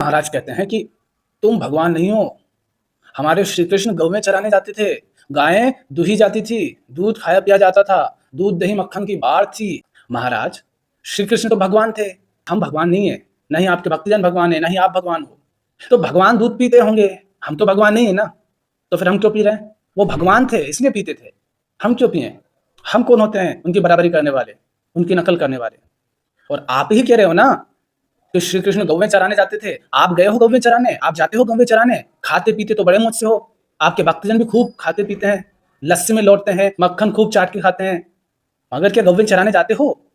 महाराज कहते हैं कि तुम भगवान नहीं हो। हमारे श्री कृष्ण गौवें चराने जाते थे, गायें दूही जाती थी, दूध खाया पिया जाता था, दूध दही मक्खन की बाढ़ थी। महाराज, श्री कृष्ण तो भगवान थे, हम भगवान नहीं है। न ही आपके भक्तजन भगवान है, न ही आप भगवान हो। तो भगवान दूध पीते होंगे, हम तो भगवान नहीं है ना। तो फिर हम क्यों पी रहे हैं? वो भगवान थे इसलिए पीते थे, हम क्यों पिए? हम कौन होते हैं उनकी बराबरी करने वाले, उनकी नकल करने वाले? और आप ही कह रहे हो ना कि श्री कृष्ण गौवें चराने जाते थे। आप गए हो गौवें चराने, आप जाते हो गौवें चराने, खाते पीते तो बड़े मौज से हो। आपके भक्तजन भी खूब खाते पीते हैं, लस्सी में लौटते हैं, मक्खन खूब चाट के खाते हैं। मगर क्या गौवें चराने जाते हो?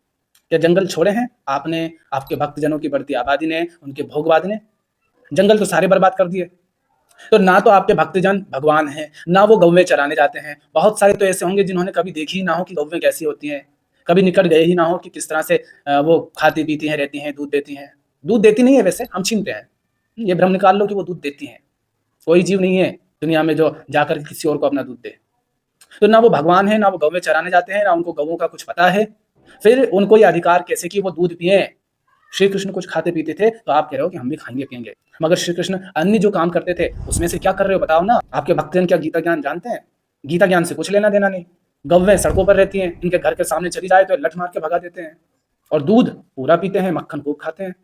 क्या जंगल छोड़े हैं आपने, आपके भक्तजनों की बढ़ती आबादी ने, उनके भोगवाद ने? जंगल तो सारे बर्बाद कर दिए। तो ना तो आपके भक्तजन भगवान हैं, ना वो गौवें चराने जाते हैं। बहुत सारे तो ऐसे होंगे जिन्होंने कभी देखी ही ना हो कि गौवें कैसी होती हैं, कभी निकट गए ही ना हो कि किस तरह से वो खाती-पीती हैं, रहती हैं, दूध देती हैं। दूध देती नहीं है वैसे, हम छीनते हैं। ये भ्रम निकाल लो कि वो दूध देती हैं। कोई जीव नहीं है दुनिया में जो जाकर के किसी और को अपना दूध दे। तो ना वो भगवान है, ना वो गौवें चराने जाते हैं, ना उनको गौओं का कुछ पता है। फिर उनको ये अधिकार कैसे कि वो दूध पिएँ? श्री कृष्ण कुछ खाते पीते थे, तो आप कह रहे हो कि हम भी खाएँगे पिएँगे। मगर श्री कृष्ण अन्य जो काम करते थे, उसमें से क्या कर रहे हो बताओ ना? आपके भक्तजन क्या गीता ज्ञान जानते हैं? गीता ज्ञान से कुछ लेना-देना नहीं। गौवें सड़कों पर रहती हैं, इनके घर के सामने चली जाए तो लठ मार के भगा देते हैं। और दूध पूरा पीते हैं, मक्खन खूब खाते हैं।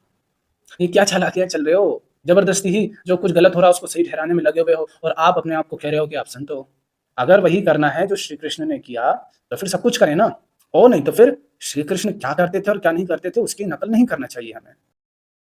ये क्या चालाकियाँ चल रहे हो? ज़बरदस्ती ही जो कुछ गलत हो रहा है उसको सही ठहराने में लगे हुए हो और आप अपने आप को कह रहे हो कि आप संत हो। अगर वही करना है जो श्री कृष्ण ने किया, तो फिर सब कुछ करें ना। और नहीं तो फिर श्री कृष्ण क्या करते थे और क्या नहीं करते थे उसकी नकल नहीं करना चाहिए हमें।